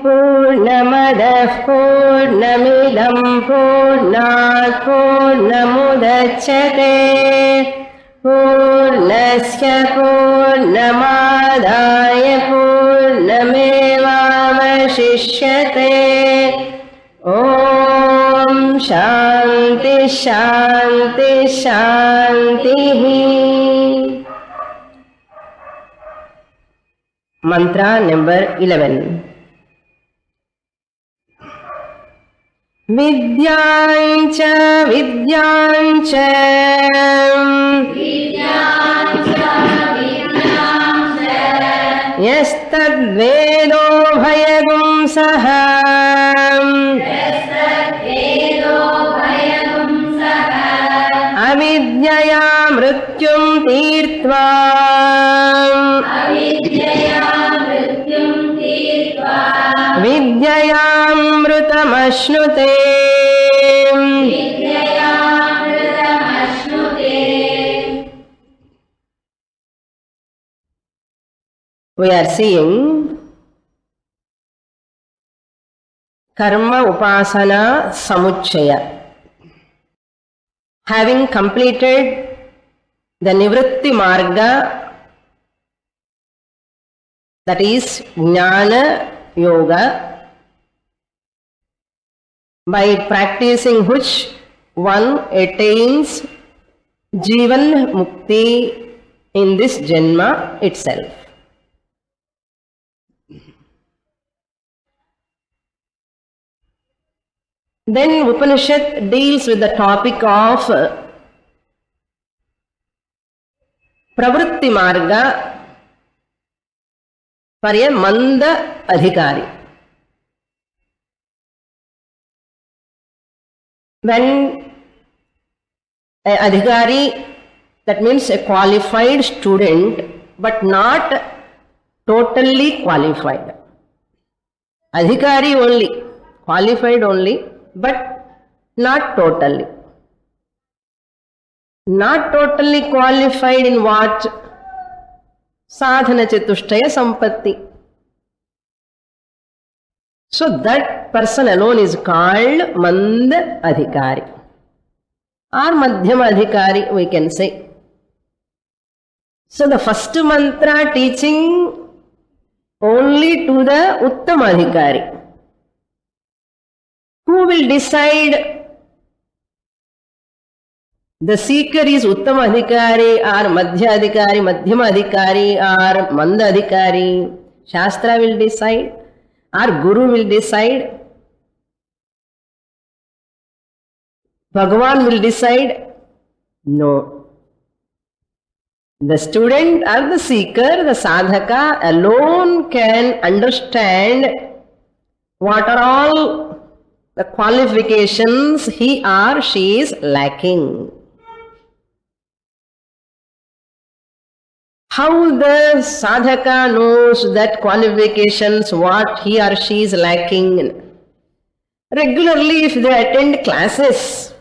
पूर्णमदः पूर्णमिदं पूर्णात् पूर्णमुदच्यते पूर्णस्य पूर्णमादाय पूर्णमेवावशिष्यते ॐ शान्ति शान्ति शान्तिः। Mantra number 11. Vidyancha Vidyancha Yastadvedo bhayagum saha Avidyaya mrityum tirtva Vidyayamrutamashnuते. We are seeing Karma Upasana Samuchaya. Having completed the Nivritti Marga, that is Jnana Yoga, by practicing which one attains Jivan Mukti in this Janma itself. Then Upanishad deals with the topic of Pravritti Marga for a Manda Adhikari. When an Adhikari, that means a qualified student, but not totally qualified. Adhikari only, qualified only, but not totally. Not totally qualified in what? Sadhana Chatushtaya Sampatti. So that person alone is called Manda Adhikari or Madhyama Adhikari, we can say. So the first mantra teaching only to the Uttama Adhikari. Who will decide the seeker is Uttama Adhikari or Madhya Adhikari, Madhyama Adhikari or Manda Adhikari? Shastra will decide or Guru will decide? Bhagavan will decide? No. The student or the seeker, the sadhaka alone can understand what are all the qualifications he or she is lacking. How the sadhaka knows that qualifications, what he or she is lacking? Regularly, if they attend classes,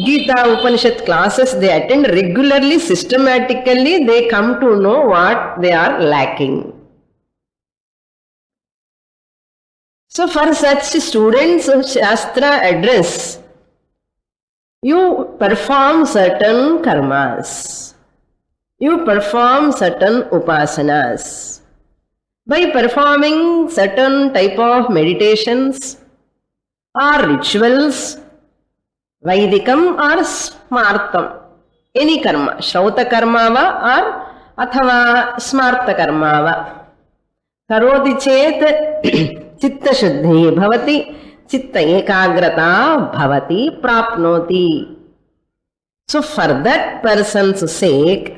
Gita, Upanishad classes, they attend regularly, systematically, they come to know what they are lacking. So for such students of Shastra address, you perform certain karmas. You perform certain upasanas. By performing certain type of meditations or rituals, Vaidikam or Smartam, any karma, Shrauta karma va or athava Smarta karma va. Karoti chet chitta shuddhi bhavati, chitta ekagrata bhavati prapnoti. So for that person's sake,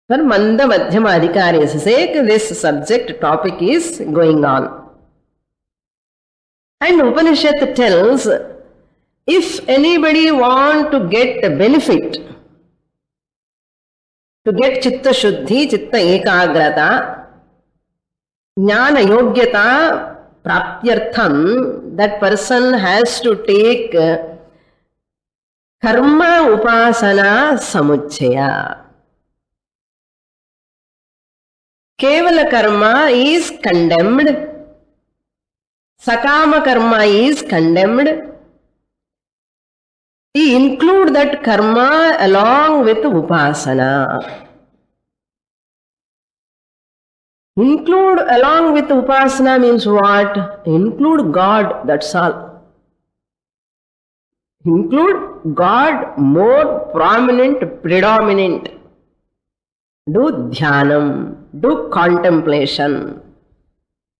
for Manda Madhyama Adhikari's sake, this subject topic is going on. And Upanishad tells, if anybody want to get a benefit, to get chitta shuddhi, chitta ekagrata, jnana yogyata praptyartham, that person has to take karma upasana samuchaya. Kevala karma is condemned. Sakama karma is condemned. We include that karma along with upasana. Include along with upasana means what? Include God, that's all. Include God more prominent, predominant. Do dhyanam, do contemplation.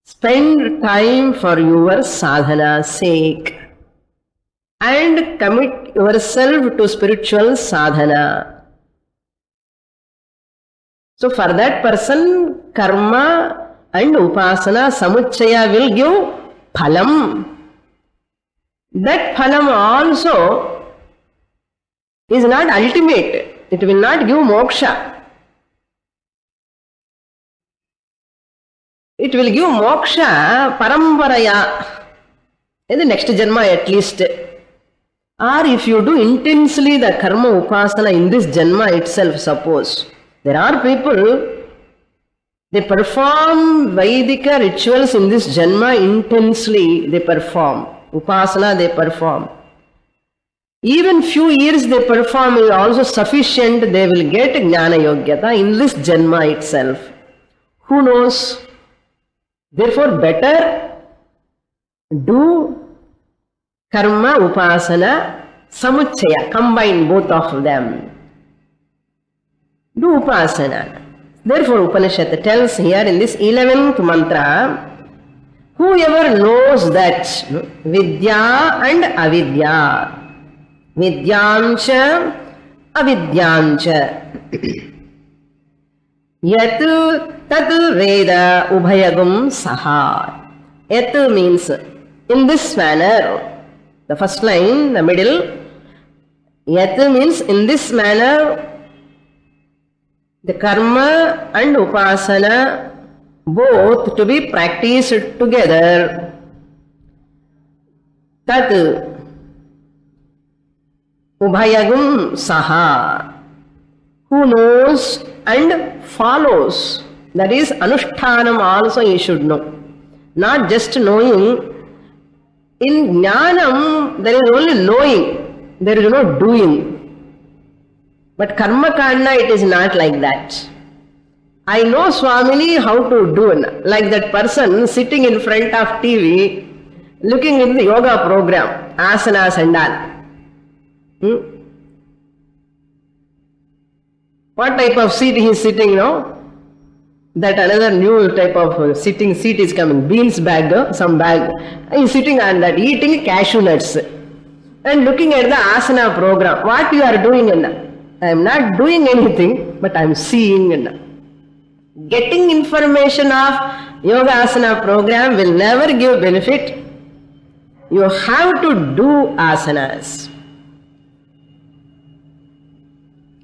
Spend time for your sadhana's sake. And commit yourself to spiritual sadhana. So for that person, karma and upasana samuchaya will give phalam. That phalam also is not ultimate. It will not give moksha. It will give moksha paramparaya in the next janma at least. Or if you do intensely the karma upasana in this janma itself, suppose. There are people, they perform Vaidika rituals in this janma intensely, they perform. Upasana they perform. Even few years they perform is also sufficient, they will get Jnana Yogyata in this janma itself. Who knows? Therefore better do karma, upasana, samuchaya, combine both of them. Do upasana. Therefore Upanishad tells here in this 11th mantra, whoever knows that vidya and avidya, vidyancha, avidyancha, yat tat veda ubhayagum saha. Yat means in this manner. The first line, the middle, yat means in this manner, the karma and upasana both to be practiced together. Tat ubhayagum saha, who knows and follows. That is anushtanam also you should know. Not just knowing. In jnanam, there is only knowing, there is no doing. But karma kanda, it is not like that. I know Swamini how to do, like that person sitting in front of TV, looking in the yoga program, asanas and all. What type of seat he is sitting now? That another new type of sitting seat is coming, beans bag, some bag. He is sitting on that, eating cashew nuts and looking at the asana program. What you are doing? I am not doing anything, but I am seeing. Getting information of yoga asana program will never give benefit. You have to do asanas.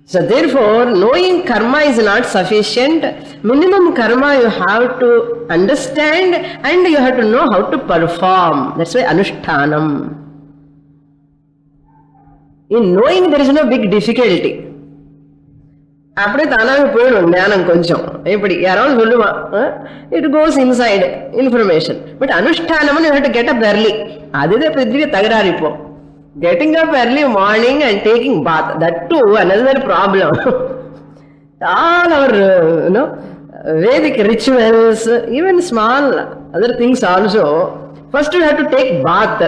So therefore, knowing karma is not sufficient. Minimum karma you have to understand and you have to know how to perform. That's why anushtanam. In knowing there is no big difficulty. அப்படியே தானாக போயிடும் ஞானம் கொஞ்சம் எப்படி யாராவது சொல்லுவான் it goes inside information but அனுஷ்டானம்னு you have to get up early. அதுதான் பெரிய தகராறு இப்போ. Getting up early morning and taking bath, that too another problem. All our Vedic rituals, even small other things also, first you have to take bath.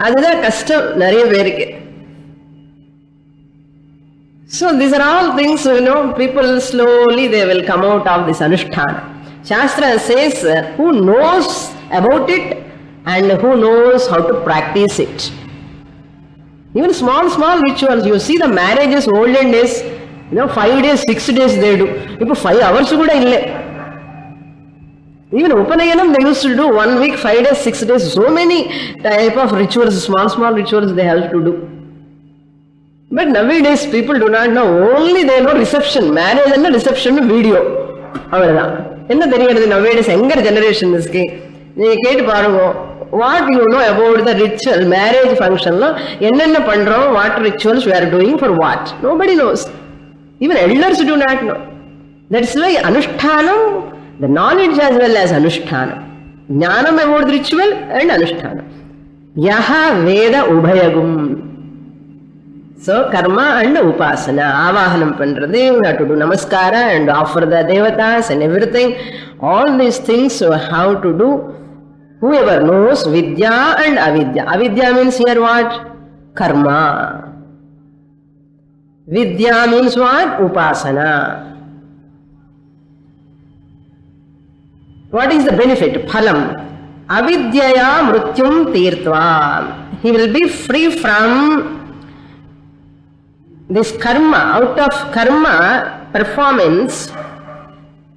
அதுதான் கஷ்டம் நிறைய பேருக்கு. So these are all things, people slowly they will come out of this anushtana. Shastra says who knows about it and who knows how to practice it. Even small rituals, you see the marriages olden days, 5 days, 6 days they do. Now 5 hours kuda ille. Even Upanayanam they used to do 1 week, 5 days, 6 days, so many type of rituals, small rituals they have to do. But nowadays people do not know, only they know reception, marriage and reception video. அவ்வளவுதான். என்ன தெரிகிறது nowadays younger generations க்கு நீங்க கேட்டு பாருங்க. What you know about the ritual marriage function ல என்னென்ன பண்றோம், what rituals we are doing for what? Nobody knows. Even elders do not know. That's why Anushtanam, the knowledge as well as Anushtanam. Jnanam about the ritual and Anushtanam. Yaha Veda Ubhayagum. So karma and upasana, avahanam pandradhe, we have to do namaskara and offer the devatas and everything. All these things how to do. Whoever knows vidya and avidya. Avidya means here what? Karma. Vidya means what? Upasana. What is the benefit? Phalam. Avidyaya mrutyum tirtva. He will be free from this karma. Out of karma performance,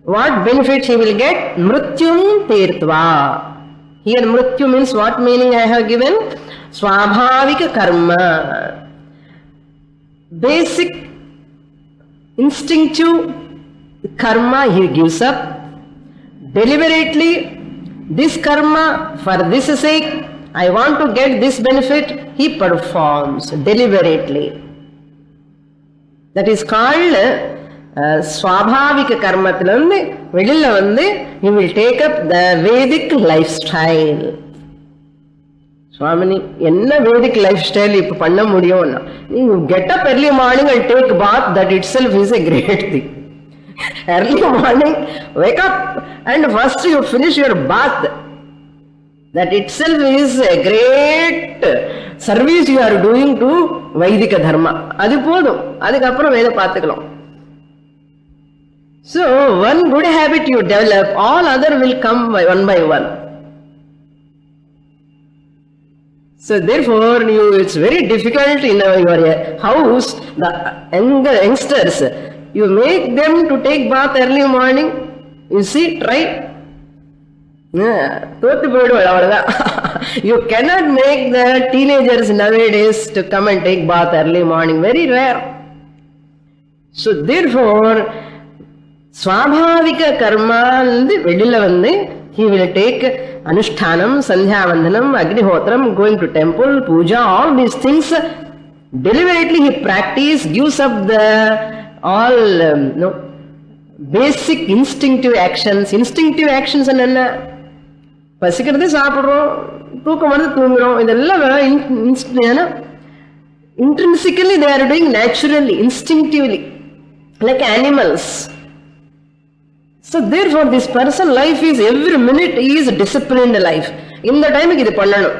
what benefit he will get? Mrutyum tirtva. Here mrityu means what meaning I have given? Swabhavika karma. Basic instinctive karma he gives up. Deliberately, this karma, for this sake, I want to get this benefit, he performs deliberately. That is called Swabhavika karmathilande velilla vande he will take up the Vedic lifestyle. Swamini, enna Vedic lifestyle ipo panna mudiyum? You get up early morning and take bath, that itself is a great thing. Early morning, wake up and first you finish your bath. That itself is a great service you are doing to Vaidika dharma. Adi podum, adukapra Veda paathukalam. So one good habit you develop, all other will come by one. So therefore, it's very difficult in your house, the youngsters, you make them to take bath early morning. You see, try. You cannot make the teenagers nowadays to come and take bath early morning. Very rare. So therefore, Swabhavika karma vedilla vande he will take Anushtanam, Sandhyavandanam, Agnihotram, going to temple, puja, all these things. Deliberately he practice, gives up the all basic instinctive actions. Instinctive actions enna? Pasikirthu saapidrom, thookam varudhu thoongirom, idella intrinsically they are doing naturally, instinctively, like animals. So therefore this person life is every minute is disciplined life. In the time idu pannanum,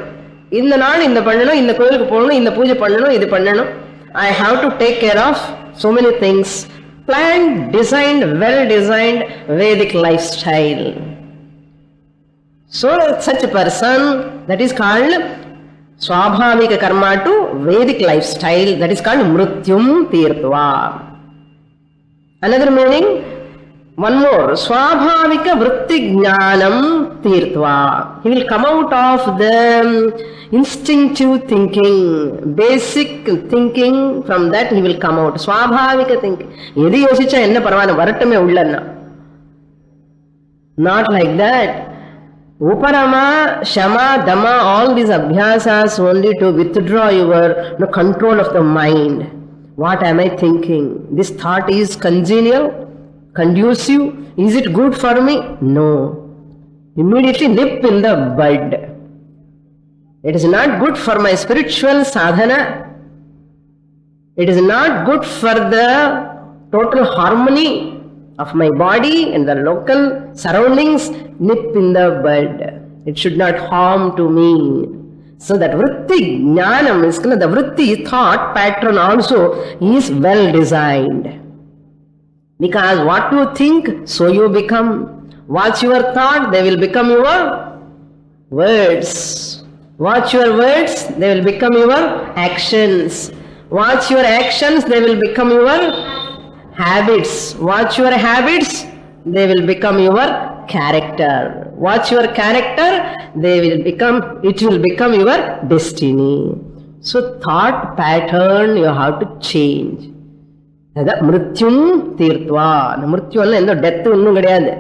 in the naal inda pannanum, in the koyilukku poganum, in the puja pannanum, idu pannanum. I have to take care of so many things. Planned, designed, well designed Vedic lifestyle. So such a person, that is called Swabhavika karma to Vedic lifestyle, that is called Mrutyum tirtva. Another meaning, one more, Swabhavika vritti jnanam tirtva. He will come out of the instinctive thinking, basic thinking, from that he will come out. Swabhavika thinking. Yedi yosicha enna parvana varatame ullanna. Not like that. Uparama, Shama, Dama, all these abhyasas only to withdraw your control of the mind. What am I thinking? This thought is congenial, conducive. Is it good for me? No. Immediately nip in the bud. It is not good for my spiritual sadhana. It is not good for the total harmony of my body and the local surroundings. Nip in the bud. It should not harm to me. So that vritti jnanam is the vritti thought pattern also is well designed. Because what you think, so you become. Watch your thought, they will become your words. Watch your words, they will become your actions. Watch your actions, they will become your habits. Watch your habits, they will become your character. Watch your character, it will become your destiny. So thought pattern you have to change. Mrityum tirtva. Mrityu alla death onnum kediyadhu.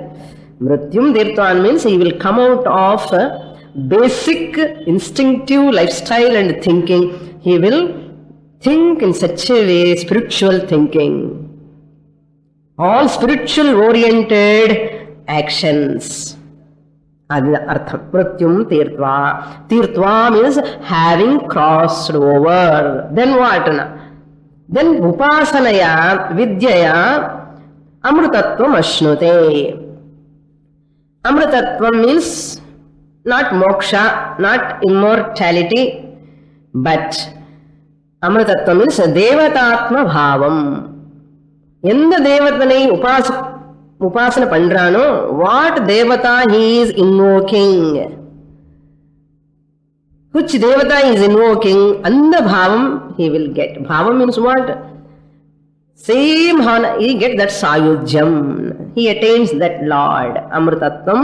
Mrityum tirtva means he will come out of basic instinctive lifestyle and thinking. He will think in such a way, spiritual thinking. all spiritual oriented actions. Adi artham. Mrityum tirtva. Tirtva means having crossed over. Then what? Then upasanaya vidyaya amrutatvam ashnute. Amrutatvam means not moksha, not immortality, but amrutatvam means devatatma bhavam. எந்த தேவதனை உபாசனை பண்றானோ, what devata he is invoking, which devata he is invoking, அந்த பாவம் he will get. Bhavam means what? Same he get that sayujyam, he attains that Lord. Amrutatvam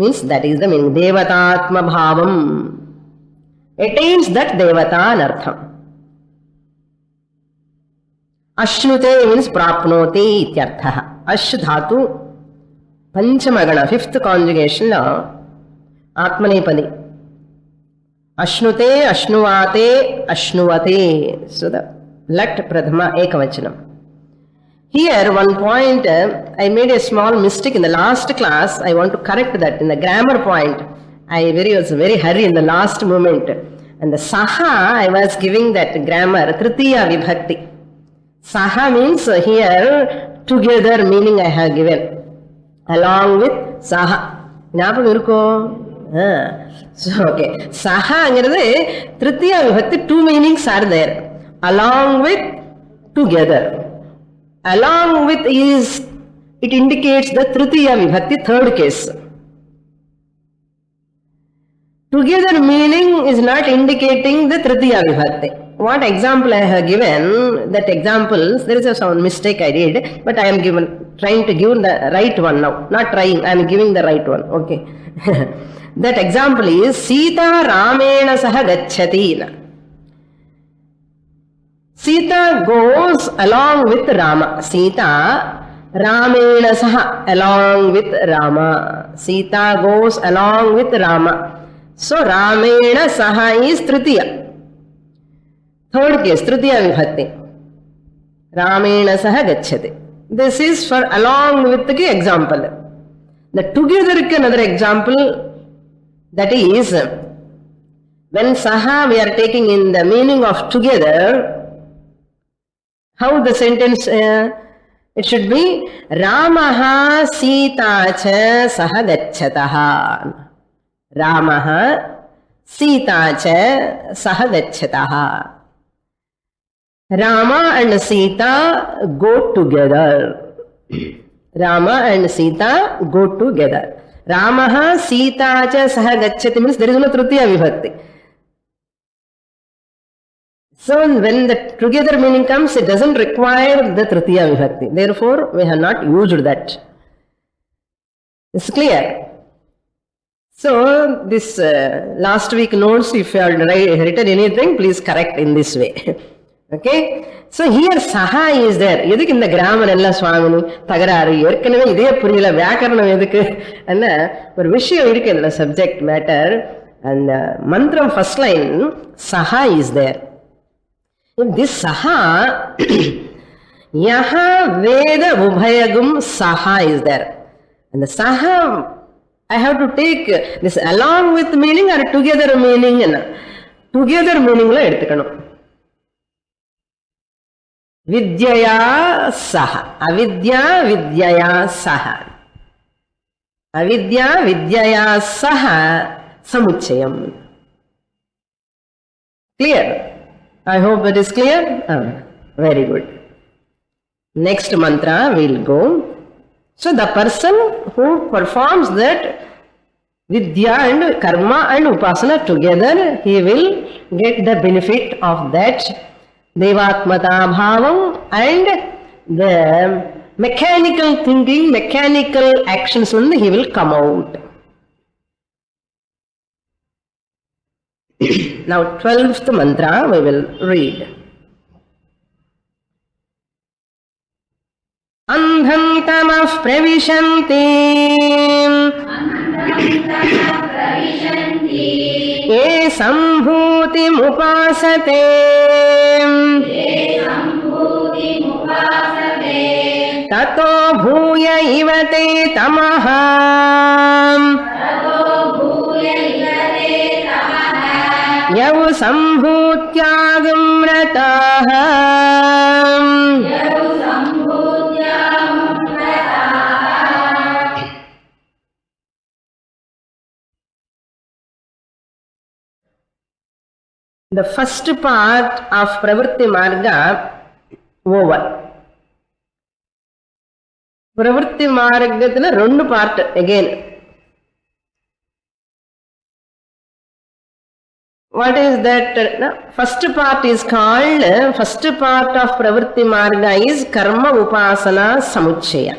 means that is the meaning. Devatatma bhavam, attains that devata anartham. Ashnute means prapnoti ityartha. Ash dhatu panchamagana, fifth conjugation law, atmanepadi. Ashnute, ashnuvate, ashnuvate. So the lat prathama ekavachanam. Here one point, I made a small mistake in the last class. I want to correct that. In the grammar point, I was very hurry in the last moment. And the saha, I was giving that grammar, tritiya vibhakti. Saha means here together meaning I have given along with saha. ஞாபகம் இருக்கோ? So okay, saha angiradhu tritiya vibhakti, two meanings are there. Along with, together. Along with is, it indicates the tritiya vibhakti, third case. Together meaning is not indicating the tritiya vibhakti. What example I have given, that examples, there is some mistake I did, but I am trying to give the right one now. Not trying, I am giving the right one. Okay. That example is Sita Ramena Saha Gacchati. Sita goes along with Rama. Sita Ramena Saha, along with Rama. Sita goes along with Rama. So Ramena Saha is Tritiya. Third case, Tritiya vibhakti. Ramena Saha Gacchati. This is for along with the example. The together another example, that is when Saha we are taking in the meaning of together. How the sentence, it should be Ramaha Sita cha saha gacchataha. Ramaha Sita cha saha gacchataha. Rama and Sita go together. Rama and Sita go together. Ramaha Sita cha saha gacchati means there is no tritiya vibhakti. So when the together meaning comes, it doesn't require the tritiya vibhakti. Therefore, we have not used that. It's clear. So this last week notes, if you have written anything, please correct in this way. Okay. So here Saha is there. Edhuk in the grammar ella swamini tagararu yerkanave idhe puriyala vyakaranam edhukku anna or vishayam irukku indha subject matter, and mantram first line Saha is there. In this Saha yaha veda ubhayagum Saha is there, and the Saha I have to take this along with meaning or together meaning. Together meaning la eduthukanum. Vidyaya saha. Avidya vidyaya saha. Avidya vidyaya saha samuchayam. Clear? I hope it is clear. Very good. Next mantra will go. So the person who performs that vidya and karma and upasana together, he will get the benefit of that devatmata bhavam and the mechanical thinking, mechanical actions, he will come out. Now 12th mantra we will read. Andham tamah pravishanti ye sambhutim upasate ततो भूय इव ते तमः यौ सम्भूत्यागम्रताः The first part of Pravritti Marga over. Pravritti Margathila rendu part again. What is that? First part is called, first part of Pravritti Marga is Karma Upasana Samuchaya.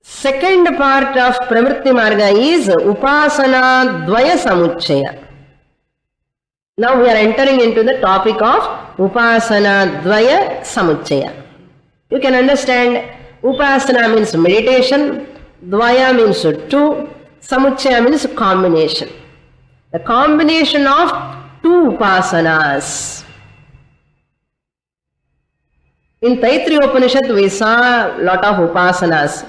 Second part of Pravritti Marga is Upasana Dvaya Samuchaya. Now we are entering into the topic of Upasana Dvaya Samuchaya. You can understand Upasana means meditation, Dvaya means two, Samuchaya means combination. The combination of two Upasanas. In Taittiriya Upanishad we saw lot of Upasanas.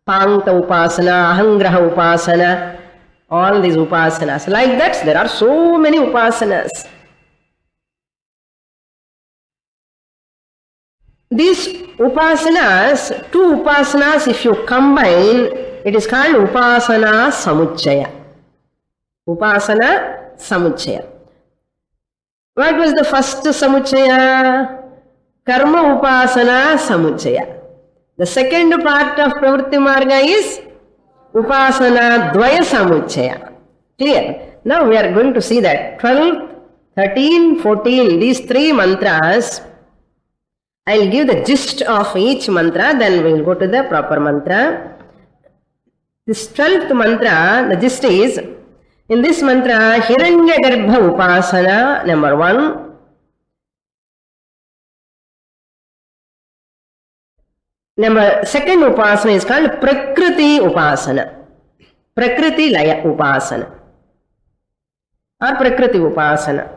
Pankta Upasana, Ahangraha Upasana, all these Upasanas. Like that, there are so many Upasanas. These Upasanas, two Upasanas, if you combine, it is called Upasana Samuchaya. Upasana Samuchaya. What was the first Samuchaya? Karma Upasana Samuchaya. The second part of Pravritti Marga is Upasana Dvaya Samuchaya. Clear? Now we are going to see that 12, 13, 14, these three mantras. I will give the gist of each mantra, then we will go to the proper mantra. This 12th mantra, the gist is, in this mantra, Hiranyagarbha Upasana, number 1. Second Upasana is called Prakriti Upasana. Prakriti Laya Upasana. Or Prakriti Upasana.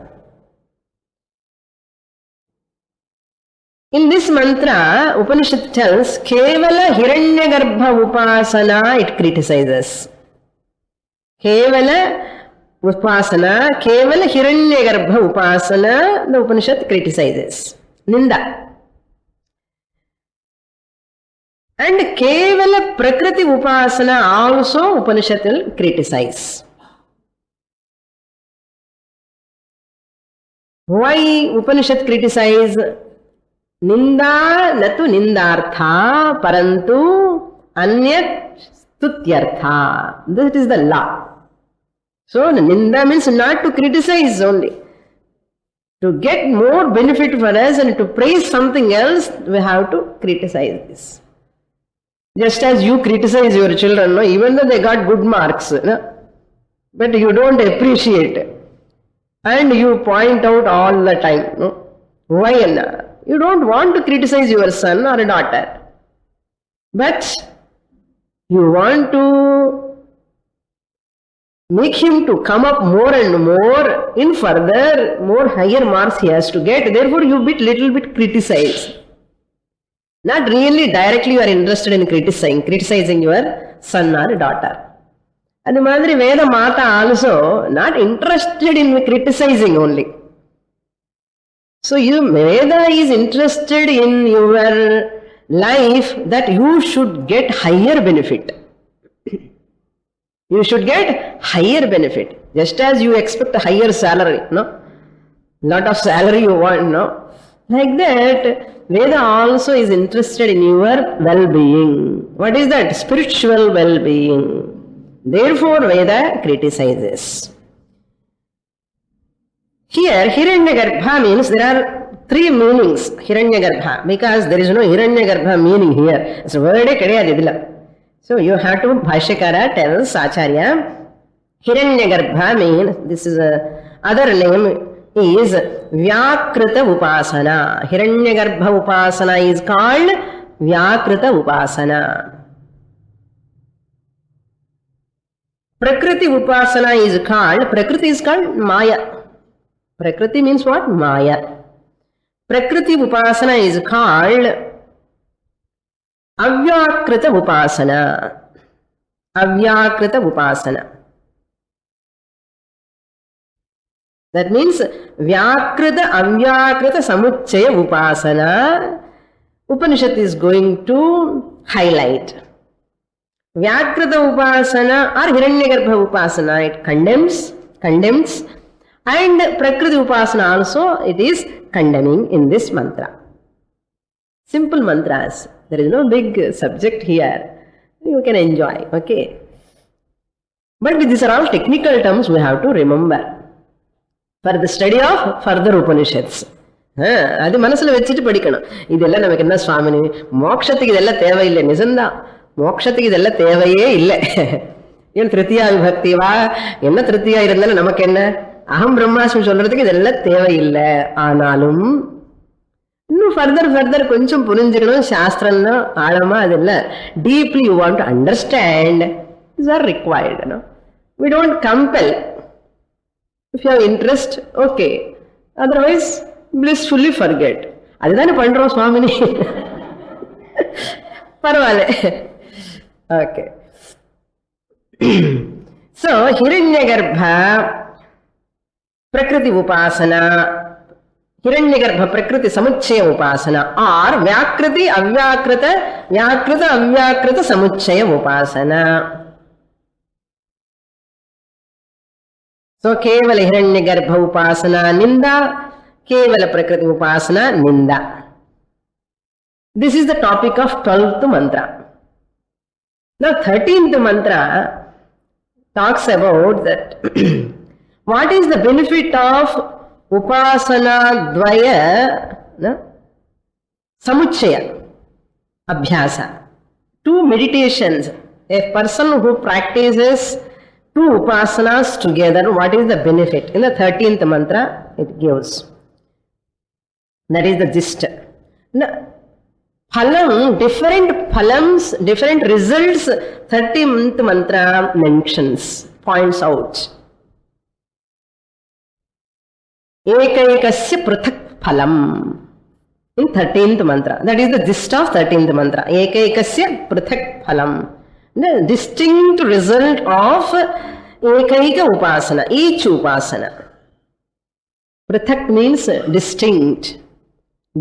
In this mantra, Upanishad tells, Kevala Hiranyagarbha Upasana, it criticizes. Kevala Upasana, Kevala Hiranyagarbha Upasana, the Upanishad criticizes. Ninda. And Kevala Prakriti Upasana also Upanishad will criticize. Why Upanishad criticize? Ninda natu nindartha parantu anyat stutyartha. That is the law. So Ninda means not to criticize only. To get more benefit for us and to praise something else, we have to criticize this. Just as you criticize your children, no? Even though they got good marks, no? But you don't appreciate and you point out all the time. No? Why? You don't want to criticize your son or daughter, but you want to make him to come up more and more in further, more higher marks he has to get. Therefore, you little bit criticize. Not really directly you are interested in criticizing your son or daughter. And the Madri Veda Mata also not interested in criticizing only. So Veda is interested in your life that you should get higher benefit. You should get higher benefit. Just as you expect a higher salary, no? Lot of salary you want, no? Like that, Veda also is interested in your well-being. What is that? Spiritual well-being. Therefore, Veda criticizes. Here, Hiranyagarbha means there are three meanings, Hiranyagarbha, because there is no Hiranyagarbha meaning here. It's a word kediyadidilla. So you have to, Bhashyakara tells Acharya, Hiranyagarbha means, this is other name is Vyakrita Upasana. Hiranyagarbha Upasana is called Vyakrita Upasana. Prakriti Upasana is called Maya. Prakriti means what? Maya. Prakriti Upasana is called Avyakrita Upasana. Avyakrita Upasana. That means Vyakrita Avyakrita Samuchaya Upasana. Upanishad is going to highlight. Vyakrita Upasana or Hiranyagarbha Upasana, it condemns, and Prakriti Upasana also it is condemning in this mantra. Simple mantras. There is no big subject here. You can enjoy, okay? But these are all technical terms we have to remember for the study of further Upanishads. அது மனசுல வச்சுட்டு படிக்கணும். இதெல்லாம் நமக்கு என்ன சுவாமினி, மோட்சத்துக்கு இதெல்லாம் தேவையில்லை. நிஜம்தான், மோட்சத்துக்கு இதெல்லாம் தேவையே இல்லை. ஏன் திருத்தியா விபக்திவா என்ன திருத்தியா இருந்தாலும் நமக்கு என்ன, அகம் பிரம்மாஸ்மி சொல்றதுக்கு இதெல்லாம் தேவையில்லை. ஆனாலும் இன்னும் ஃபர்தர் கொஞ்சம் புரிஞ்சுக்கணும். சாஸ்திரம்னா ஆழமா அது இல்லை, deeply you want to understand, is are required. We don't compel. If you have interest okay, otherwise blissfully forget. அதுதானே பண்றோம் சுவாமினி. பரவாயில்ல, okay. So Hiranyagarbha Prakriti Upasana, Hiranyagarbha Prakriti Samuchaya Upasana, or Vyakriti Avyakrita Samuchaya Upasana. So Kevala Hiranyagarbha Upasana Ninda, Kevala Prakriti Upasana Ninda. This is the topic of 12th mantra. Now 13th mantra talks about that what is the benefit of Upasana Dvaya Samuchaya Abhyasa. Two meditations. A person who practices two upasanas together, what is the benefit? In the 13th mantra it gives. That is the gist. Now, phalam, different phalams, different results, 13th mantra mentions, points out. Ekaikasya prathak phalam in 13th mantra. That is the gist of 13th mantra. Ekaikasya prathak phalam. The distinct result of ekaika upasana, each upasana. Prathak means distinct,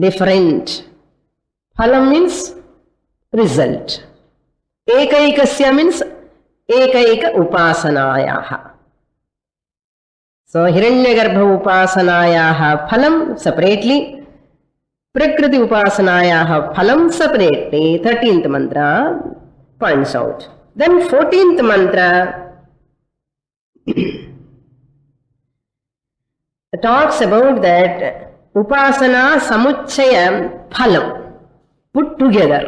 different. Phalam means result. Ekaikasya means ekaika upasanayaha. So Hiranyagarbha upasanayaha phalam separately, Prakriti upasanayaha phalam separately. 13th mantra points out. Then 14th mantra talks about that upasana samuchaya phalam put together.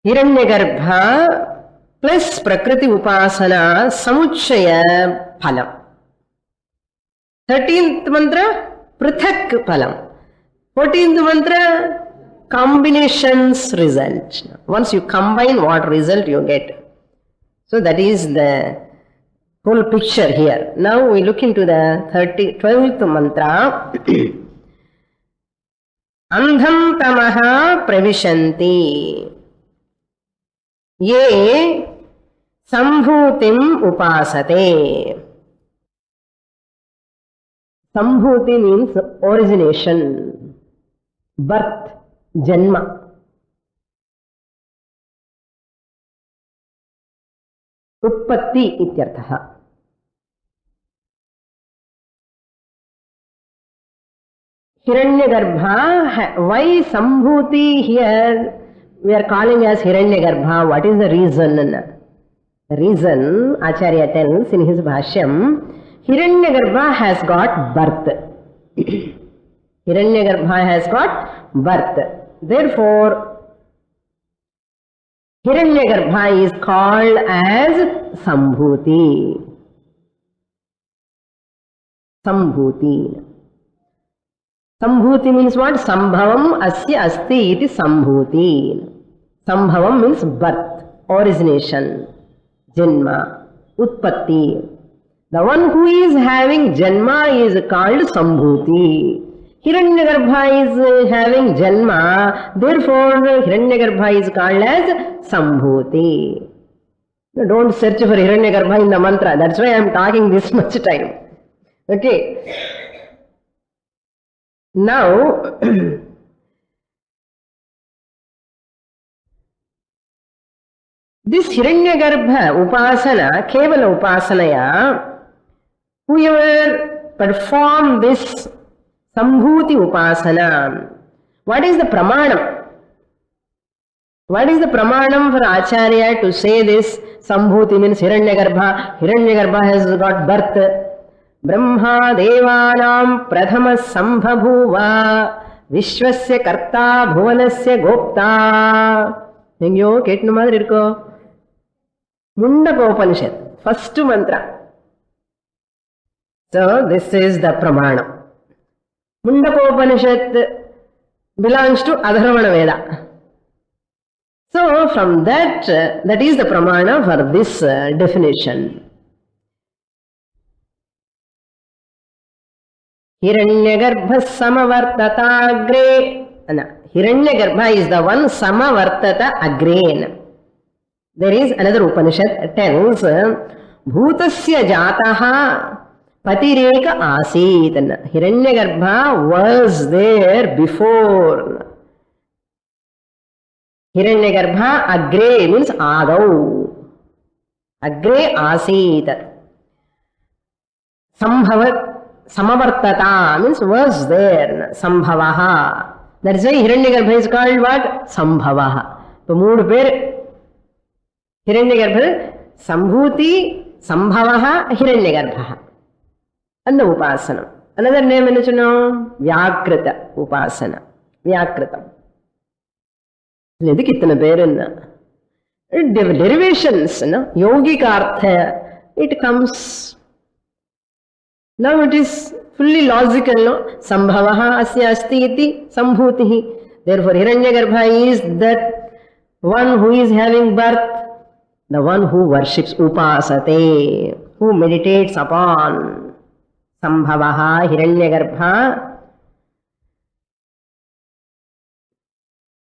Hiranyagarbha plus Prakriti upasana samuchaya phalam. 13th mantra prathak phalam. 14th mantra combinations result. Once you combine, what result you get. So that is the whole picture here. Now we look into the 12th mantra. Andham tamaha pravishanti ye sambhutim upasate. Sambhuti means origination, birth, janma. Uppatti ityartha. Hiranyagarbha, why Sambhuti here we are calling as Hiranyagarbha? What is the reason? The reason, Acharya tells in his Bhashyam, Hiranyagarbha has got birth. Hiranyagarbha has got birth. Therefore, Hiranyagarbha is called as Sambhuti. Sambhuti. Sambhuti means what? Sambhavam asya asti iti Sambhuti. Sambhavam means birth, origination, janma, utpatti. The one who is having Janma is called Sambhuti. Hiranyagarbha is having Janma, therefore Hiranyagarbha is called as Sambhuti. Don't search for Hiranyagarbha in the mantra. That's why I am talking this much time. Okay. Now, this Hiranyagarbha upasana, Kevala upasanaya, whoever perform this Sambhuti upasana, what is the pramanam? What is the pramanam for Acharya to say this? Sambhuti means Hiranyagarbha. Hiranyagarbha has got birth. Brahma devanam prathama sambhabhuva vishwasya karta bhuvanasya gopta. எங்கேயோ கேட்ட மாதிரி இருக்கோ? Mundakopanishad, first mantra. So this is the pramana. Mundakopanishad belongs to Adharvana Veda. So from that, that is the pramana for this definition. Hiranyagarbha samavartata agre. Hiranyagarbha is the one samavartata agrena. There is another Upanishad tells bhutasya jataha patireka asit. Hiranyagarbha was there before. Hiranyagarbha agre means adau. Agre asit. Samavartata means was there. Sambhavaha. That is why Hiranyagarbha is called what? Sambhavaha. So, moodu per Hiranyagarbha, Sambhuti, Sambhavaha, Hiranyagarbha. And the Upasana. Another name is Vyakrita Upasana. Vyakrita. Ledikitana Perana. Derivations, Yogikartha, it comes. Now it is fully logical, no? Sambhavaha asya asti iti sambhutihi. Therefore, Hiranyagarbha is that one who is having birth, the one who worships upasate, who meditates upon. Sambhavaha, Hiranyagarbha.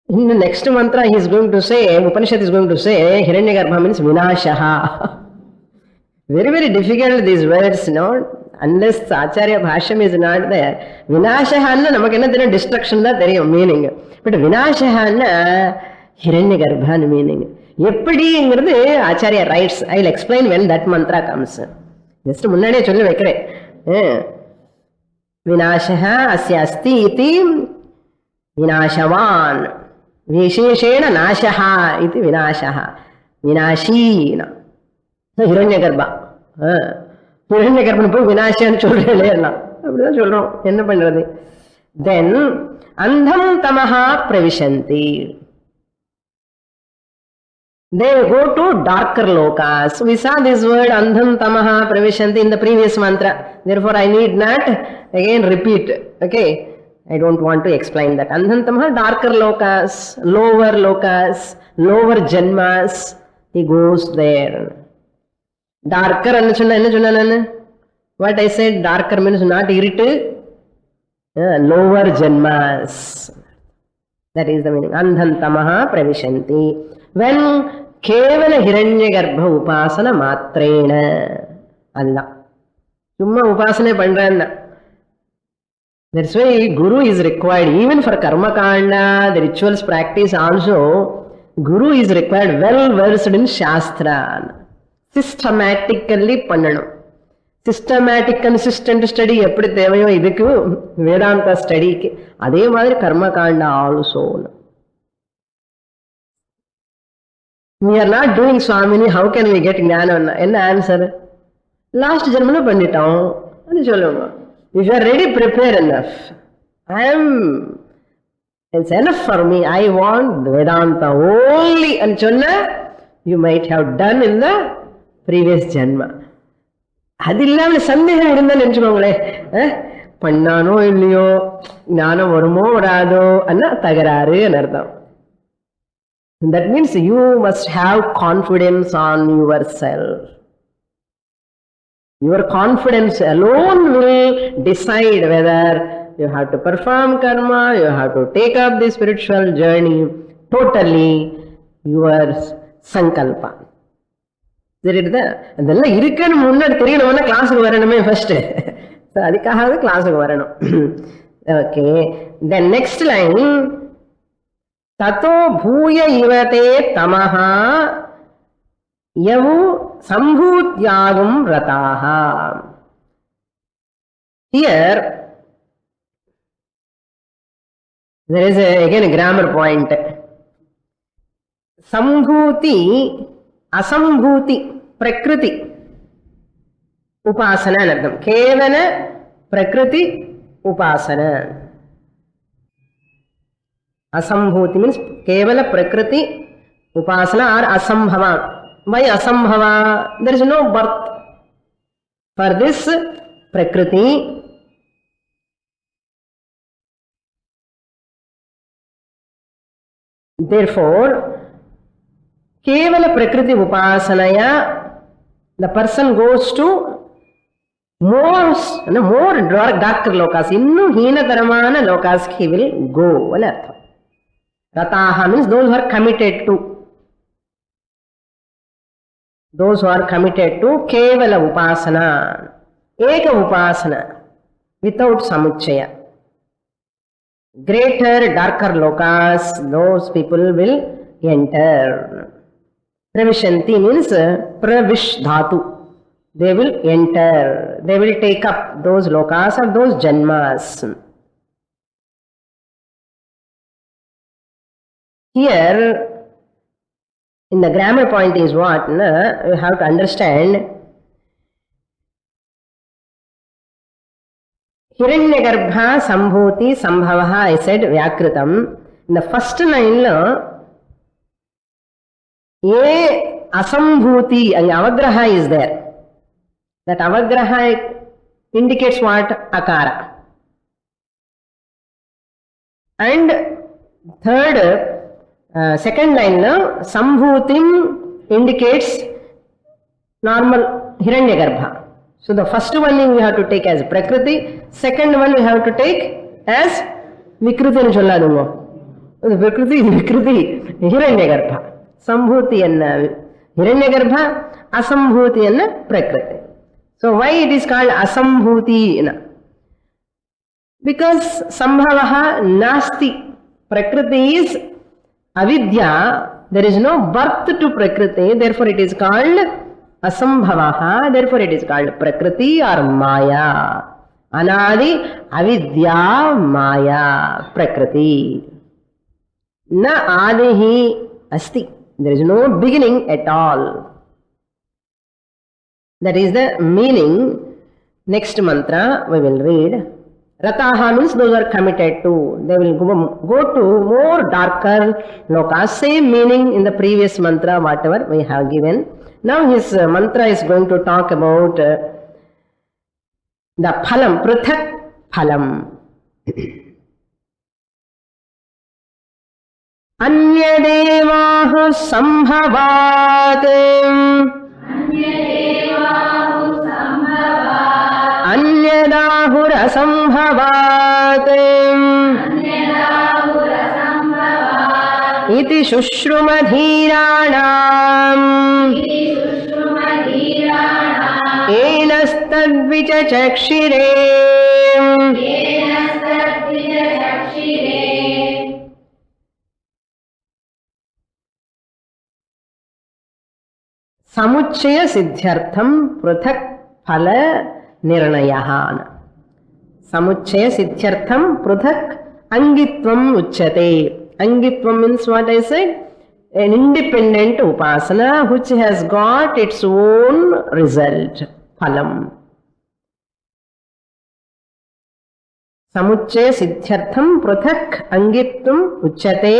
In the next mantra, he is going to say, Upanishad is going to say, Hiranyagarbha means vinashaha. Very, very difficult these words, no? Unless Acharya Bhashyam is not there. Vinashaha namakena destruction da meaning. But Vinashaha Hiranyagarbha meaning. Eppadi Acharya writes. I will explain when that mantra comes. Just munnade cholli vekkare. Vinashaha asya asti iti vinashavan. Visheshena nashaha iti vinashaha. Vinashina. Hiranyagarbha. Hiranyagarbha போய் விநாசன்னு சொல்றேன் எல்லாம் அப்படிதான் சொல்றோம் என்ன பண்றது then andham tamaha pravishanti they go to darker lokas. We saw this word andham tamaha pravishanti in the previous mantra, therefore I need not again repeat. Okay, I don't want to explain that. Andham tamaha, darker lokas, lower janmas, he goes there. Darker what I said, darker means not irritated, lower janmas. That is the meaning. Andhantamaha pravishanti. When kevala Hiranyagarbha upasana matrena. Allah. Summa upasana pandranna. That's why Guru is required. Even for Karma Kanda, the rituals practice also, Guru is required, well versed in Shastra. Systematically பண்ணணும். Systematic consistent study எப்படி தேவையோ இதுக்கு வேதாந்தா ஸ்டடிக்கு அதே மாதிரி கர்ம காண்டா also. We are not doing Swamini, how can we get ஞானம்? என்ன answer? Last ஜென்மல பண்ணிட்டோம் అని சொல்லுவாங்க. If you are ready, prepare enough. It's enough for me. I want Vedanta only అని சொன்னா you might have done in the previous janma. அது இல்லாமல் சந்தேகம் இருந்தால் நினைச்சுக்கோங்களேன், பண்ணானோ இல்லையோ, ஞானம் வருமோ வராதோ அண்ணா தகராறு அர்த்தம். That means you must have confidence on yourself. Your confidence alone will decide whether you have to perform karma, you have to take up the spiritual journey, totally your sankalpa. அதெல்லாம் இருக்குன்னு முன்னாடி தெரியணும்னா கிளாஸுக்கு வரணுமே ஃபர்ஸ்ட். அதுக்காக கிளாஸுக்கு வரணும். Okay, then next line, ததோ பூய இவதே தமஹா யவு சம்பூத்யாகும் ரதாஹா. Here there is again a grammar point. Sambhuti, asambhuti, prakriti upasana anardham. Kevala prakriti upasana. Asambhuti means kevala prakriti upasana or asambhava. Why asambhava? There is no birth for this prakriti. Therefore, kevala prakriti upasanaya, the person goes to more darker lokas, innu heenataramana lokas he will go. Rataha means those who are committed to. Those who are committed to kevala upasana, eka upasana, without samuchaya. Greater, darker lokas, those people will enter. Pravishanti means pravish dhatu. They will enter. They will take up those lokas or those janmas. Here, in the grammar point is what? You have to understand. Hiranyagarbha sambhuti sambhavaha, I said Vyakritam. In the first line, ye asambhuti, and avagraha is there. That avagraha indicates what? Akara. And third, second line, sambhutim indicates normal Hiranyagarbha. So the first one we have to take as Prakriti, second one we have to take as Vikriti nu solladungo. Vikriti, Hiranyagarbha. Sambhuti anna Hiranyagarbha, asambhuti anna Prakriti. So why it is called asambhuti? Because sambhavaha nasti. Prakriti is avidya, there is no birth to Prakriti, therefore it is called asambhavaha, therefore it is called Prakriti or Maya. Anadi avidya Maya Prakriti. Na adihi asti. There is no beginning at all. That is the meaning. Next mantra we will read. Rataha means those are committed to. They will go to more darker lokas. Same meaning in the previous mantra, whatever we have given. Now his mantra is going to talk about the phalam, prithak phalam. Anyadevahu sambhavat. Anyadahur asambhavat. Iti shushrumadhiranam. Enastadvichachakshire. Samuchaya siddhyartham prithak phala nirnayah. Samuchaya siddhyartham prithak angitvam uchyate. Angitvam means what I said? An independent upasana which has got its own result. Phalam. Samuchaya siddhyartham prithak angitvam uchyate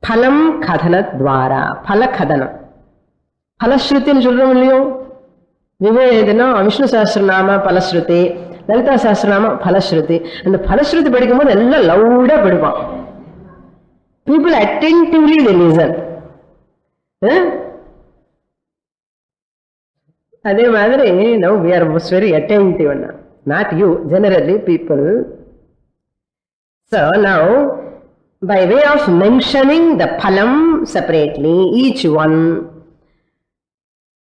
phalam khadana dwara. Phala khadana. Phalashruti nu solrom illiyo? Vivedana, Vishnu Sahasranama, Phalashruti, Lalita Sahasranama, Phalashruti. And the Phalashruti padikumbodhu ella louda padupaan. People attentively they listen. அதே மாதிரி now we are very attentive, not you, generally people. So now by way of mentioning the phalam separately, each one,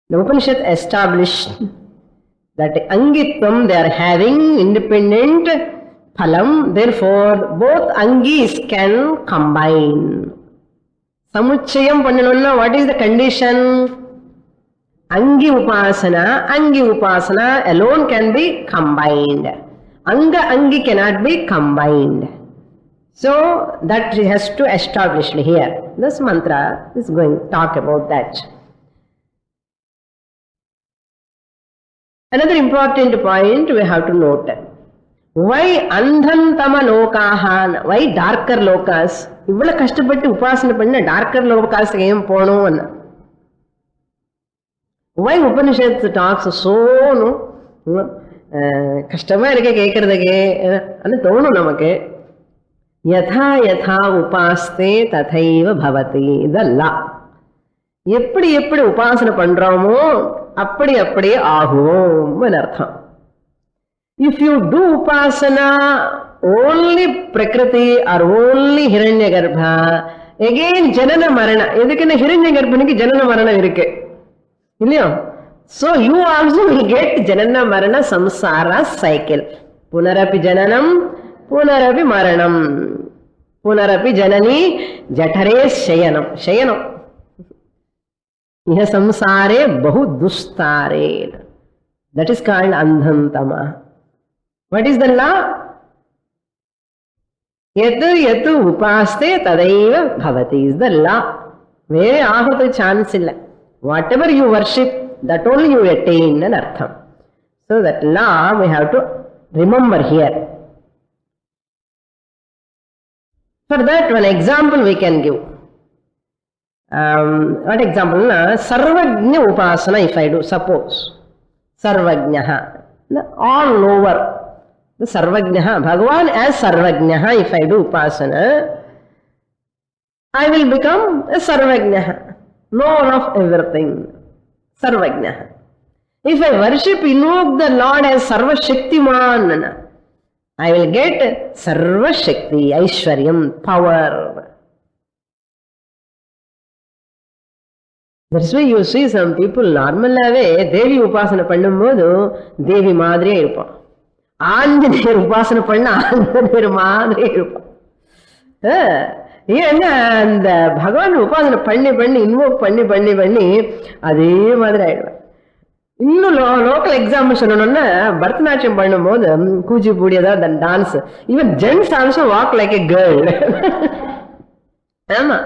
the Upanishad established that angitvam, they are having independent phalam, therefore both angis can combine. Samuchayam pannanumna, what is the condition? Angi upasana alone can be combined. Angi cannot be combined. So that has to establish here. This mantra is going to talk about that. Another important point we have to note. Why andhantama lokaha? Why darker lokas? Ivvala kashtapatti upasana panna darker lokas em ponum. Why Upanishad talks so கஷ்டமா இருக்க கேட்கறதுக்கு தோணும் நமக்கு. யதா யதா உபாஸ்தே ததைவ பவதி. இதெல்லாம் எப்படி எப்படி உபாசனை பண்றோமோ அப்படி அப்படியே ஆகும் அர்த்தம். இஃப் யூ டூ உபாசனா ஓன்லி பிரகிருதி ஆர் ஓன்லி ஹிரண்ய கர்ப்பா, எகெயின் ஜனன மரணம். எதுக்குன்னு ஹிரண்ய கர்ப்பனுக்கு ஜனன மரணம் இருக்கு இல்லையோ? So you also will get janana marana samsara cycle. Punarapi jananam, punarapi maranam, punarapi janani jatare shayanam. Shayanam. Iha samsare bahu dustare. That is called andhantama. What is the law? Yatu yatu upaste tadaiva bhavati is the law. Very ahata chance illa. Whatever you worship, that only you attain an artham. So that law we have to remember here. For that, one example we can give. What example? Sarvajna upasana if I do, suppose. Sarvajnaha. All over. The Sarvajnaha. Bhagavan as Sarvajnaha, if I do upasana, I will become a Sarvajnaha. Knower of everything. Sarvajna. If I worship, invoke the Lord as Sarva Shaktiman, I will get Sarva Shakti, Aishwaryam, power. That's why you see some people normally Devi upasana பண்ணும்போது தேவி மாதிரியே இருப்பான். ஆஞ்சநேயர் உபாசனை பண்ண ஆஞ்சநேயர் மாதிரியே இருப்பான். ஏன்னா அந்த பகவான் உபாசனை பண்ணி பண்ணி இன்வோக் பண்ணி பண்ணி பண்ணி அதே மாதிரி ஆயிடுவேன். இன்னும் லோக்கல் எக்ஸாம்பிள் சொல்லணும்னா பரதநாட்டியம் பண்ணும்போது கூச்சிப்பூடி ஏதாவது dance, even gents also walk like a girl. ஆமா,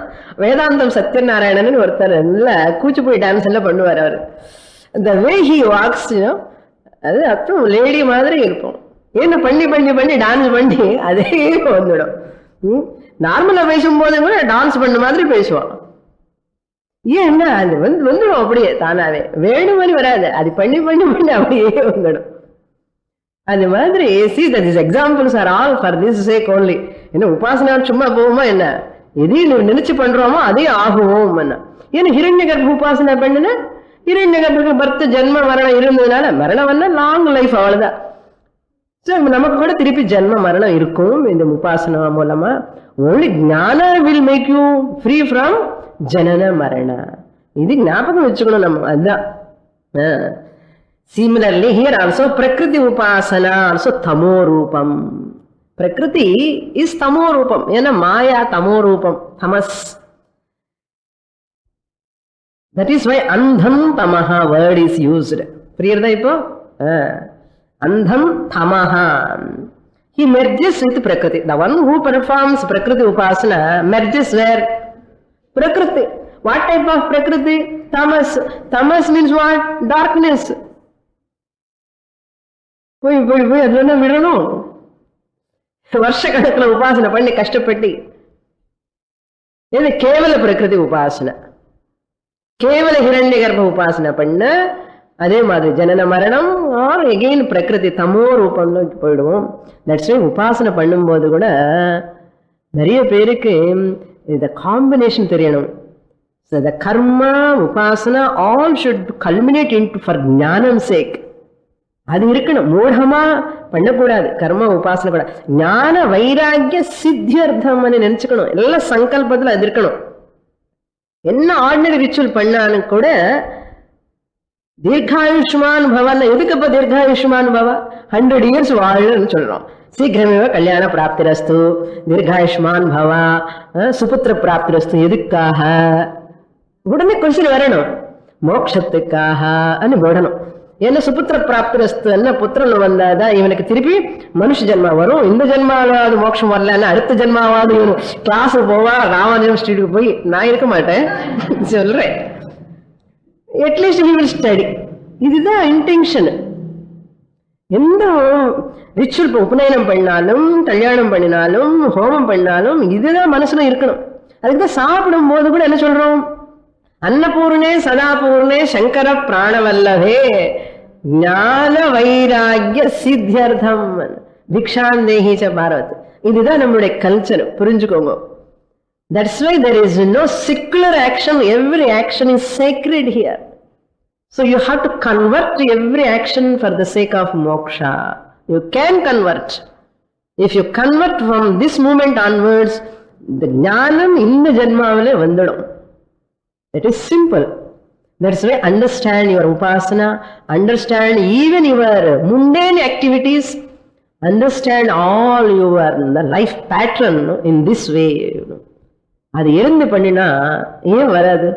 வேதாந்தம் சத்யநாராயணன் ஒருத்தர் நல்ல கூச்சிப்பூடி டான்ஸ் எல்லாம் பண்ணுவார். அவர் the way he walks, அது அப்புறம் லேடி மாதிரி இருப்போம். ஏன்னா பண்ணி பண்ணி பண்ணி டான்ஸ் பண்ணி அதே வந்துடும். நார்மலா பேசும்போது கூட டான்ஸ் பண்ண மாதிரி பேசுவான். ஏன்னா அது வந்துடும் அப்படியே தானாவே, வேணும் மாதிரி வராது, அது பண்ணி பண்ணி பண்ணி அப்படியே வந்துடும். அது மாதிரி see that these examples are all for this sake only. என்ன உபாசனா சும்மா போகுமா என்ன? எதையும் நினைச்சு பண்றோமோ அதே ஆகுவோம். ஏன்னா ஹிரண்ய கர்ப்ப உபாசனை பண்ணுன ஹிரண்ய கர்ப்ப பர்த்த ஜென்ம மரணம் இருந்ததுனால மரணம் வந்தா லாங் லைஃப், அவ்வளவுதான். ஸோ நமக்கு கூட திருப்பி ஜென்ம மரணம் இருக்கும் இந்த உபாசனா மூலமா. only ஞான will make you free from ஜனன மரண. இது ஞாபகம் வச்சுக்கணும் நம்ம. அதுதான். Similarly here also prakriti upasana also tamo rupam. Prakriti is tamo rupam. ஏன்னா மாயா tamo rupam, tamas. That is why andham tamaha word is used. புரியுறதா இப்போ? andham tamaha. He merges with prakriti. The one who performs prakriti upasana merges where? Prakriti. What type of prakriti? Tamas. Tamas means what? Darkness. போய் போய் போய் அதுல விடணும். வருஷ கணக்குல உபாசனை பண்ணி கஷ்டப்பட்டு இது கேவல பிரகிருதி உபாசனை. கேவல ஹிரண்ய கர்ப்ப உபாசனை பண்ண அதே மாதிரி ஜனன மரணம் ஆர் எகெயின் பிரகிருதி தமோ ரூபம்னு போயிடுவோம். தட்ஸ் வை உபாசனை பண்ணும்போது கூட நிறைய பேருக்கு இந்த காம்பினேஷன் தெரியணும். So the karma, upasana, all should culminate into for jnanam's sake. அது இருக்கணும். மூఢமா பண்ணக்கூடாது. கர்ம உபாசனை கூட ஞான வைராகிய சித்தியர்த்தம் நினைச்சுக்கணும். எல்லாம் சங்கல்பத்துல அது இருக்கணும். என்ன ஆர்டினரி ரிச்சுவல் பண்ணாலும் கூட தீர்காயுஷ்மான் பவன். எதுக்கப்ப தீர்காயுஷ்மான் பவ? 100 years வாழுன்னு சொல்றோம். சீக்கிரமே கல்யாண பிராப்திரஸ்து, தீர்காயுஷ்மான் பவா, சுபுத்திர பிராப்திரஸ்து. எதுக்காக? உடனே கொஸ்டின் வரணும். மோட்சத்துக்காக போடணும். ஏன்னா சுபுத்திர பிராப்திரஸ்து, என்ன புத்திரன் வந்தாதான் இவனுக்கு திருப்பி மனுஷ ஜென்மா வரும். இந்த ஜென்மாவாவது மோட்சம் வரலன்னா அடுத்த ஜென்மாவாவது இவனு கிளாஸ் போவா, ராமானுஜம் ஸ்ட்ரீட்டுக்கு போய் நான் இருக்க மாட்டேன் சொல்றேன். At least he will study. இதுதான் இன்டென்ஷன். எந்த ரிச்சுவல் உபநயனம் பண்ணாலும், கல்யாணம் பண்ணினாலும், ஹோமம் பண்ணாலும் இதுதான் மனசுல இருக்கணும். அதுக்குதான் சாப்பிடும் போது கூட என்ன சொல்றோம்? அன்னபூர்ணே சதாபூர்ணே சங்கர பிராணவல்லவே ஞான வைராகிய சித்தியர்த்தம் பிக்ஷாந்தேஹி ச பாரத். இதுதான் நம்மளுடைய கல்ச்சர். புரிஞ்சுக்கோங்க. That's why there is no secular action. Every action is sacred here. So you have to convert every action for the sake of moksha. You can convert. If you convert from this moment onwards, the jnanam in the janmavale vandadum. It is simple. That's why understand your upasana, understand even your mundane activities, understand all your life pattern in this way. அது இருந்து பண்ணினா ஏன் வராது?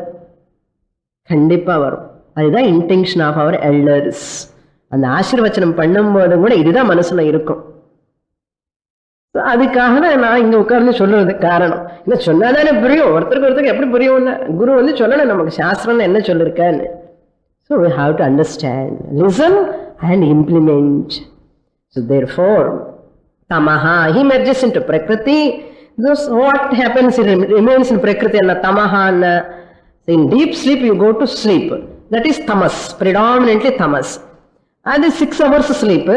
கண்டிப்பா வரும். அதுதான் intention of our elders. அந்த ஆசீர்வச்சனம் பண்ணும்போது கூட இதுதான் மனசுல இருக்கும். அதுக்காக தான் நான் இங்க உட்கார்ந்து சொல்றதுக்கு காரணம். இல்லை சொன்னாதானே புரியும். ஒருத்தருக்கு எப்படி புரியும்னா குரு சொல்லணும் நமக்கு சாஸ்திரம் என்ன சொல்லிருக்கான்னு. So we have to understand, listen and implement. So therefore tamaha, he merges into prakriti. Thus what happens? It remains in prakriti. And tamaha, in deep sleep you go to sleep. That is tamas, predominantly tamas. அது 6 hours sleep.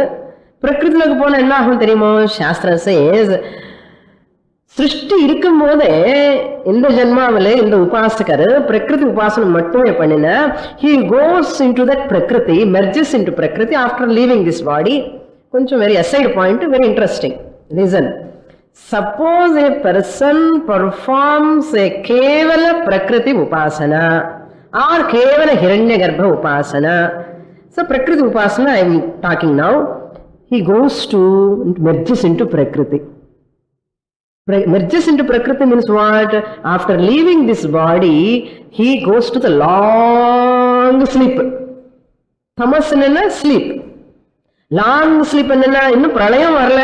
பிரகிருதிக்கு போன என்ன ஆகும் தெரியுமோ? சாஸ்திரம் says சிருஷ்டி இருக்கும் போதே இந்த ஜென்மாவில இந்த உபாசகர் பிரகிருதி உபாசனம் மட்டுமே பண்ணின, he goes into that prakriti, merges into prakriti after leaving this body. கொஞ்சம் very aside point, very interesting. Listen. Suppose a person performs a kevala prakriti upasana or kevala hiranyagarbha upasana. So prakriti upasana I am talking now. He goes to merges into prakriti. Merges into prakriti means what? After leaving this body, he goes to the long sleep. Tamas enna sleep. Long sleep enna இன்னும் பிரளயம் வரல,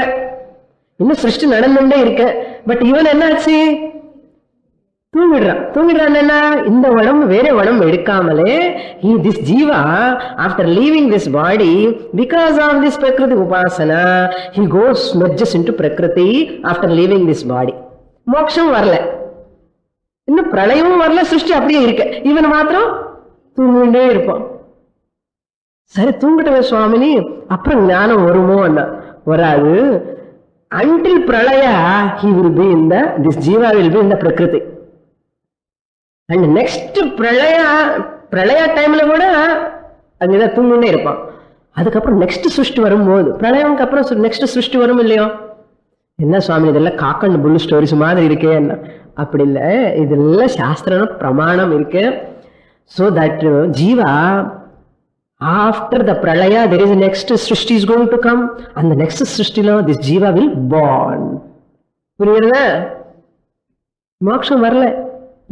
இன்னும் சிருஷ்டி நடந்துட்டே இருக்கு. But இவன் என்னாச்சு? தூங்கிடுறான். என்ன? இந்த உடம்பு வேற உடம்பு எடுக்காமலே this jiva after leaving this body, because of this prakriti upasana, he goes merges into prakriti after leaving this body. மோட்சம் வரல, இன்னும் பிரளயமும் வரல, சிருஷ்டி அப்படியே இருக்கு. இவன் மாத்திரம் தூங்கிட்டே இருப்பான். சரி தூங்கிட்டவே சுவாமினி, அப்புறம் ஞானம் வருமோ? வராது. Until pralaya he will be in this jiva will be in the prakriti. And next பிரளய டைம்ல கூட அங்கதான் தூங்கிட்டே இருப்பான். அதுக்கப்புறம் நெக்ஸ்ட் சிருஷ்டி வரும்போது, பிரளயம்க்கு அப்புறம் நெக்ஸ்ட் சிருஷ்டி வரும் இல்லையோ? என்ன சுவாமி இதெல்லாம் காக்கன் புல்லு ஸ்டோரிஸ் மாதிரி இருக்கே என்ன? அப்படி இல்லை, இதெல்லாம் சாஸ்திரம் பிரமாணம் இருக்கு. So that jiva after the pralaya there is a next srishti is going to come, and the next srishti lo this jiva will born. புரியுதா? மோட்சம் வரல,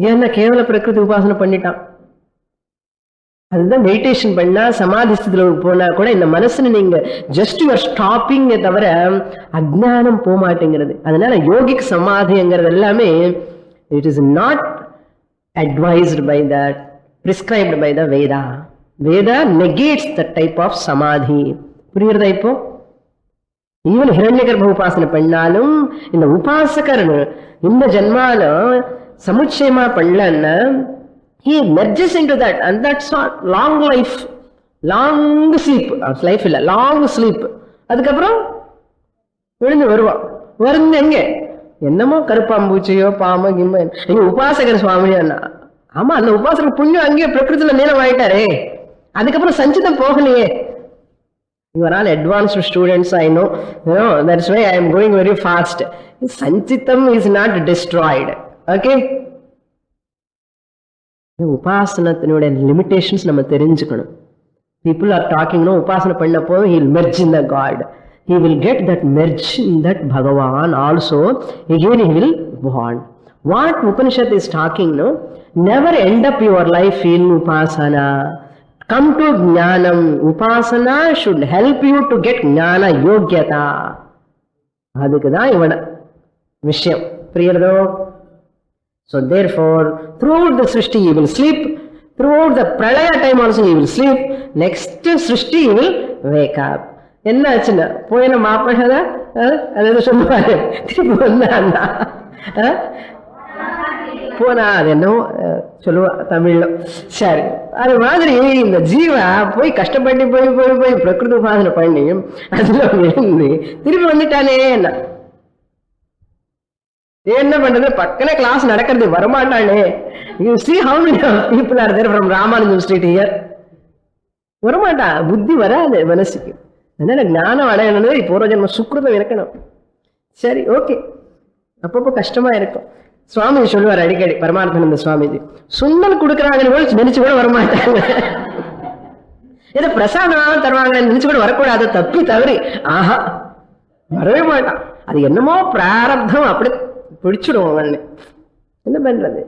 ஏன்னா கேவல பிரகிருதி உபாசனை பண்ணிட்டான். அதுதான் மெடிடேஷன் பண்ணா சமாதி ஸ்திதியில போனா கூட இந்த மனசுன்னு நீங்க ஜஸ்ட் யுவர் ஸ்டாப்பிங் தவிர அஜ்ஞானம் போக மாட்டேங்கிறது. அதனால யோகிக் சமாதிங்கிறது எல்லாமே it is not advised by the prescribed by the Veda. Veda negates the type of samadhi. புரியுறதா? இப்போ ஈவன் ஹிரண்யகர்ப்ப உபாசனை பண்ணாலும் இந்த உபாசகர் இந்த ஜன்மால சமுச்சயமா பண்ணலன்னா he merges into that, and that's what long life, long sleep, life இல்ல long sleep. அதுக்கப்புறம் விழுந்து வருவான். வருங்க எங்க? என்னமோ கருப்பாம்பூச்சியோ பாம்போ கிம்ப, எங்க உபாசகர் சுவாமி ஆமா, அந்த உபாசன புண்ணியம் அங்கேயே பிரகிருதியில நீளமாயிட்டாரே, அதுக்கப்புறம் சஞ்சிதம் போகலையே. You are all advanced students, I know. That's why I am going very fast. Sanchitam is not destroyed. Okay? உபாசனத்தினுடைய லிமிட்டேஷன்ஸ் நம்ம தெரிஞ்சுக்கணும். People are talking, no, upasana pannappo, he will merge in the God. He will get that merge in that Bhagavan also. Again he will born. What Upanishad is talking, no? Never end up your life in upasana. Come to jnanam. Upasana should help you to get jnana yogyata. Adukada ivana vishayam. Priyarado. So therefore, throughout the Srishti you will sleep. Throughout the Pralaya time also you will sleep. Next Srishti you will wake up. என்ன ஆச்சுன்னா போயின மாப்பழதா அது சொல்லுவாரு, திருப்பி வந்தான்னா போனா, அது என்னவோ சொல்லுவா தமிழ்ல. சரி, அது மாதிரி இந்த ஜீவா போய் கஷ்டப்பட்டு போய் போய் போய் பிரகிருதி உபாசனை பண்ணி அதுல விழுந்து திருப்பி வந்துட்டானே. என்ன பண்றது, பக்கனே கிளாஸ் நடக்கிறது, வரமாட்டானே. You see how many people are there from Ramanujam street here. வரமாட்டா, புத்தி வராது மனசுக்கு. அதனால ஞானம் அடையணும், பூர்வஜன்ம சுக்கிருதம் இருக்கணும். சரி, ஓகே. அப்பப்போ கஷ்டமா இருக்கும். சுவாமி சொல்லுவார் அடிக்கடி, பரமார்த்தானந்த சுவாமிஜி, சுண்டல் கொடுக்குறாங்கன்னு நினைச்சு கூட வரமாட்டாங்க. ஏதோ பிரசாதம் தருவாங்கன்னு நினைச்சு கூட வரக்கூடாது, தப்பி தவறி ஆஹா வரவே மாட்டான். அது என்னமோ பிராரப்தம் அப்படி பிடிச்சிடுவோம். என்ன பண்றது?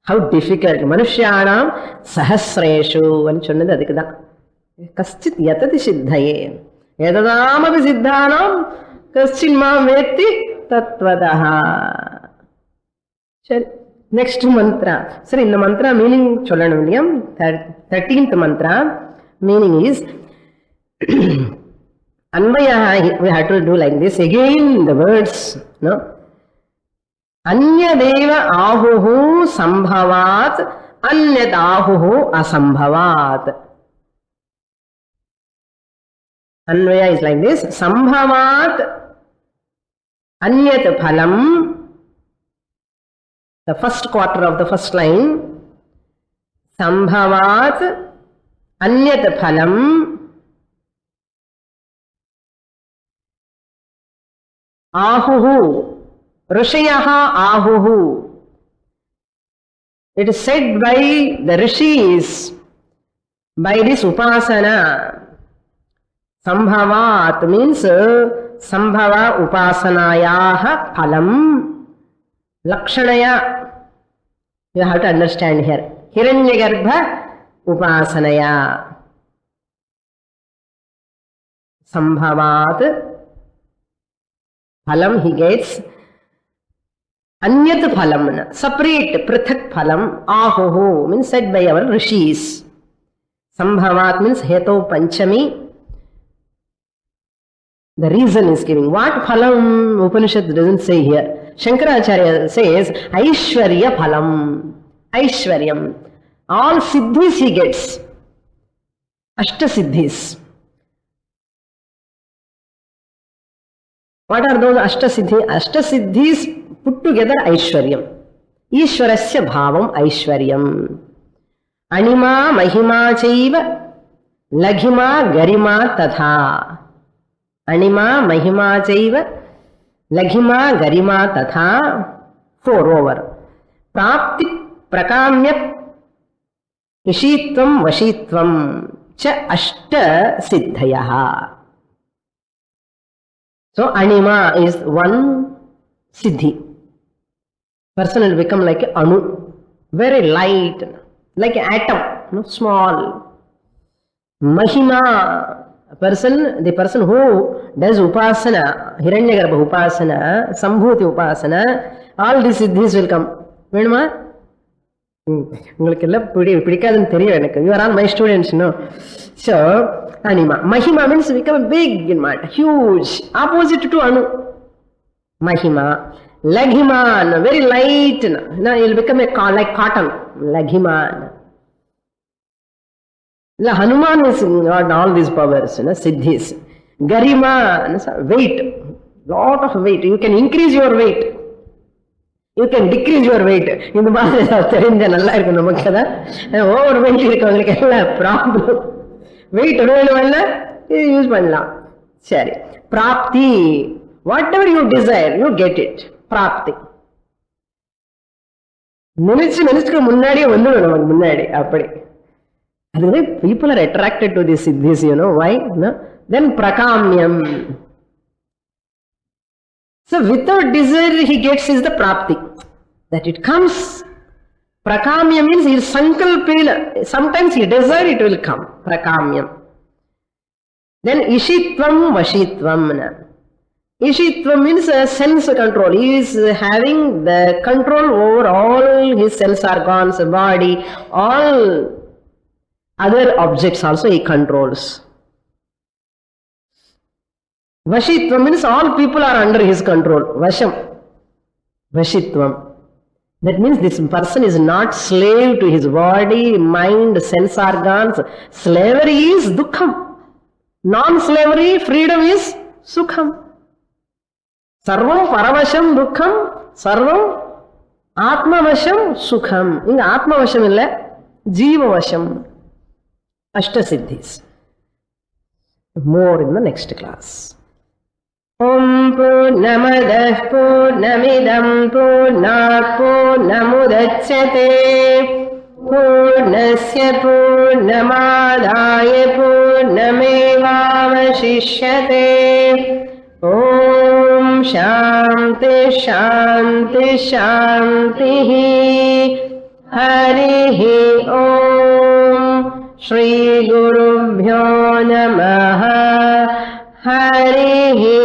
How difficult. மனுஷியானாம் சஹசிரேஷு சொன்னது அதுக்குதான். கஷ்டித் யததி சித்தையே எததாமபி சித்தானாம் கஷ்டின் மாம் வேத்தி தத்வதஹ. சரி, நெக்ஸ்ட் மந்த்ரா. சரி, இந்த மந்த்ரா மீனிங் சொல்லணும் இல்லையா? 13th mantra meaning is anvaya. we have to do like this again the words, no? अन्यदेव आहुः संभवात् अन्यत् आहुः असंभवात्. अन्वया is like this. संभवात् अन्यत् phalam, the first quarter of the first line. संभवात् अन्यत् phalam आहुः Rishayaha ahuhu. It is said by the rishis, by this upasana. Sambhavat means sambhava upasanayaha phalam lakshanaya. You have to understand here. Hiranyagarbha upasanaya. Sambhavat phalam he gets. Anyat phalam, separate, prithak phalam. Ahuhu means said by our rishis. Sambhavat means heto panchami. The reason is giving. What phalam Upanishad doesn't say here. Shankaracharya says Aishwarya phalam. Aishwaryam. All siddhis he gets. Ashta siddhis. What are those Ashta siddhis? Ashta siddhis put together Aishwaryam. Ishwarasya bhavam Aishwaryam. Anima mahima chaiva laghima garima tatha. Anima mahima chaiva laghima garima tatha. 4 over. Prapti prakamya ishitvam vashitvam cha ashta siddhayaha. So anima is one siddhi. Person will become like an anu, very light, like an atom, no, small. Mahima, the person who does upasana, Hiranyagarbha upasana, Sambhuti upasana, all these siddhis will come. Veduma? உங்களுக்கெல்லாம் பிடிக்காதுன்னு தெரியும் எனக்கு. You are all my students, no? So, anima. Mahima means become big in matter, huge, opposite to anu. Mahima. Laghiman, very light. Now it will become like cotton. Laghiman. Hanuman is got all these powers, siddhis. Garima, weight, lot of weight. You can increase your weight. You can decrease your weight. இந்த மாதிரி தெரிஞ்ச நல்லா இருக்கும் நமக்கு. தான் over weight இருக்கவங்களுக்கு எல்லாம் problem. Wait வேணும்ல இது யூஸ் பண்ணலாம். சரி, பிராப்தி. Whatever you desire you get it. பிராப்தி நினைச்சுக்க முன்னாடியே வந்துடும் நமக்கு முன்னாடி. அப்படி அதுவே people are attracted to this siddhis, you know why? No? Then prakamyam. So without desire he gets is the prapti, that it comes. Prakamyam means he sankalpena, sometimes he desire, it will come. Prakamyam. Then ishitvam vashitvam. Ishitvam means a sense control. He is having the control over all his sense organs, body, all other objects also he controls. Vashitvam means all people are under his control. Vasham. Vashitvam. That means this person is not slave to his body, mind, sense organs. Slavery is dukkham. Non-slavery, freedom is sukham. Sarvam paravasham dukkham, sarvam atmavasham sukham. Inga atmavasham illa, jeevavasham. Ashtasiddhis. More in the next class. Om Purnamadah Purnamidam Purnat Purnamudachyate Purnasya Purnamadaya Purnamevavashishyate. Om Shanti Shanti Shanti. Harihi Om. Shri Gurubhyo Namaha. Harihi